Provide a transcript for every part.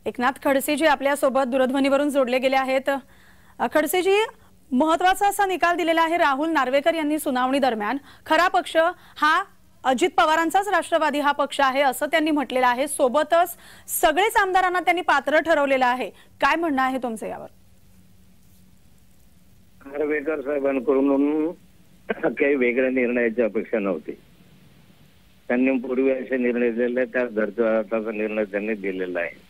एकनाथ खडसेजी आपल्या सोबत दूरध्वनीवरून जोडले गेले आहेत। खडसेजी, महत्त्वाचा असा निकाल दिलेला आहे राहुल नार्वेकर यांनी सुनावणी दरम्यान। खरा पक्ष हा अजित पवारांचाच राष्ट्रवादी हा पक्ष आहे असं त्यांनी म्हटलेलं आहे। सोबतच सगळेच आमदारांना त्यांनी पात्र ठरवलेलं आहे। काय म्हणणं आहे तुमचं यावर? नार्वेकर साहेबांकडून काही वेगळ्या निर्णयाची अपेक्षा नव्हती। त्यांनी पूर्वी असे निर्णय दिलेले, त्या धर्तीचा निर्णय त्यांनी दिलेला आहे।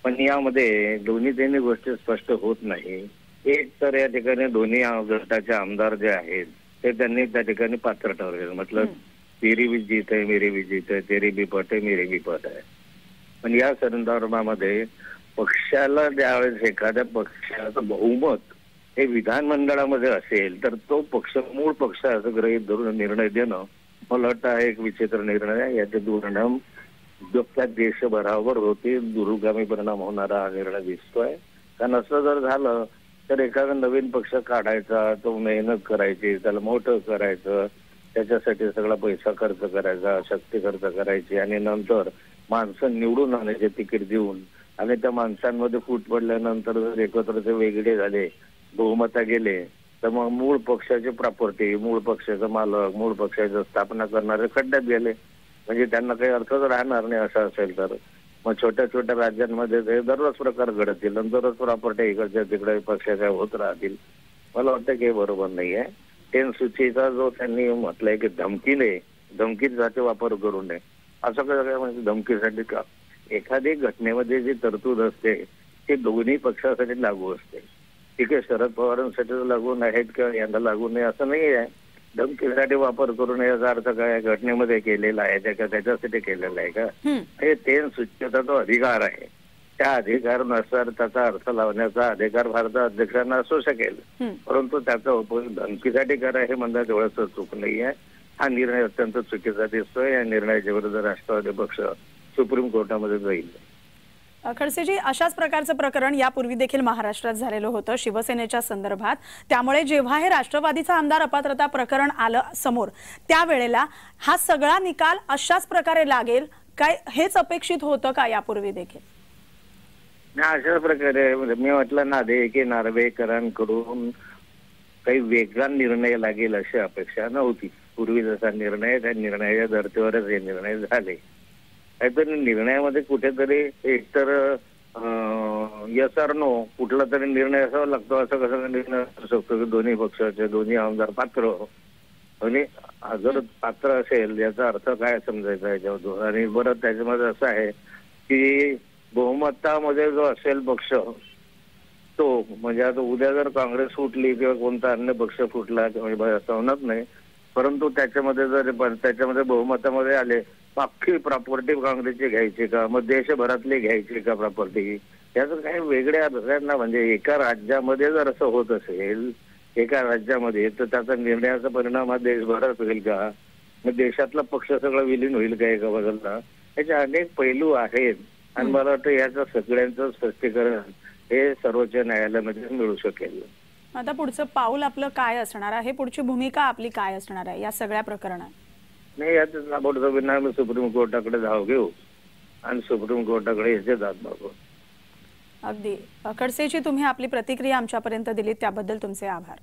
पण यामध्ये दोन्ही गोष्टी स्पष्ट होत नाही। एक तर या ठिकाणी दोन्ही गटाचे आमदार जे आहेत ते त्यांनी त्या ठिकाणी पात्र ठरवले, मतलब तेरी भी जीत है मेरी भी जीत है, तेरी भी पट है मेरी भी पट है। पण या संदर्भामध्ये पक्षाला ज्यावेळेस एखाद्या पक्षाचं बहुमत हे विधानमंडळामध्ये असेल तर तो पक्ष मूळ पक्ष असं गृहीत धरून निर्णय देणं मला वाटतं हा एक विचित्र निर्णय आहे। याचे दुर्परिणाम जगत्या देशभरावर होते, दुर्गामी परिणाम होणारा हा निर्णय दिसतोय। कारण असं जर झालं तर एखादा नवीन पक्ष काढायचा, तो मेहनत करायची, त्याला मोठं करायचं, त्याच्यासाठी सगळा पैसा खर्च करायचा, शक्ती खर्च करायची आणि नंतर माणसं निवडून आणायचे तिकीट देऊन, आणि त्या माणसांमध्ये फूट पडल्यानंतर जर एकत्र ते वेगळे झाले, बहुमता गेले, तर मग मूळ पक्षाची प्रॉपर्टी, मूळ पक्षाचा मालक, मूळ पक्षाची स्थापना करणारे खड्ड्यात गेले। म्हणजे त्यांना काही अर्थच राहणार नाही असं असेल तर मग छोट्या छोट्या राज्यांमध्ये ते दररोज प्रकार घडतील आणि दररोज प्रॉपर्टी इकडच्या तिकडे पक्षाच्या होत राहतील। मला वाटतं की बरोबर नाही आहे। 10 सूचीचा जो त्यांनी म्हटलंय की धमकीसाठी वापर करू नये, असं काय म्हणजे धमकीसाठी का? एखादी घटनेमध्ये जी तरतूद असते ती दोन्ही पक्षासाठी लागू असते। ठीक आहे, शरद पवारांसाठी लागू आहेत किंवा यांना लागू नाही असं नाही आहे। धमकीसाठी वापर करून याचा अर्थ काय? घटनेमध्ये केलेला आहे त्याच्यासाठी केलेला आहे का? हे 10 सूचीचा तो अधिकार आहे, त्या अधिकारानुसार त्याचा अर्थ लावण्याचा अधिकार भारता अध्यक्षांना असू शकेल, परंतु त्याचा उपयोग धमकीसाठी करा हे म्हणतात तेवढंच चूक नाही आहे। हा निर्णय अत्यंत चुकीचा दिसतोय। या निर्णयाच्या विरुद्ध राष्ट्रवादी पक्ष सुप्रीम कोर्टामध्ये जाईल। खडसेजी, अशाच प्रकारचं प्रकरण यापूर्वी देखील महाराष्ट्रात झालेलं होतं शिवसेनेच्या संदर्भात। त्यामुळे जेव्हा हे राष्ट्रवादीचा आमदार अपात्रता प्रकरण आलं समोर, त्यावेळेला हा सगळा निकाल अशाच प्रकारे लागेल काय हेच अपेक्षित होतं का यापूर्वी देखील? अशा प्रकारे मी म्हटलं ना की नार्वेकरांकडून काही वेगळा निर्णय लागेल अशी अपेक्षा नव्हती। पूर्वी जसा निर्णय, त्या निर्णयाच्या धर्तीवरच हे निर्णय झाले। काहीतरी निर्णयामध्ये कुठेतरी एकतर यस ऑर नो कुठला तरी निर्णय असावा लागतो। असं कसं निर्णय असू शकतो की दोन्ही पक्षाचे दोन्ही आमदार पात्र, आणि जर पात्र असेल याचा अर्थ काय समजायचा याच्यावर? आणि बरं त्याच्यामध्ये असं आहे की बहुमतामध्ये जो असेल पक्ष तो, म्हणजे आता उद्या जर काँग्रेस फुटली किंवा कोणता अन्य पक्ष फुटला किंवा असं होणार नाही, परंतु त्याच्यामध्ये जर बहुमतामध्ये आले, अख्खी प्रॉपर्टी काँग्रेसची घ्यायची का? मग देशभरातली घ्यायची का प्रॉपर्टी? याचं काही वेगळ्या ना, म्हणजे एका राज्यामध्ये जर असं होत असेल एका राज्यामध्ये, तर त्याचा निर्णयाचा परिणाम हा देशभरात होईल का? मग देशातला पक्ष सगळं विलीन होईल का एका बाजूला? याचे अनेक पैलू आहेत आणि मला वाटतं याचं सगळ्यांचं स्पष्टीकरण हे सर्वोच्च न्यायालयामध्ये मिळू शकेल। आता पुढचं पाऊल आपलं काय असणार आहे? पुढची भूमिका आपली काय असणार आहे या सगळ्या प्रकरणात? नाही, याचा ताबडतोब आम्ही सुप्रीम कोर्टाकडे धाव घेऊ आणि सुप्रीम कोर्टाकडे याचे दाद मागू। अगदी खडसेजी, तुम्ही आपली प्रतिक्रिया आमच्यापर्यंत दिली त्याबद्दल तुमचे आभार।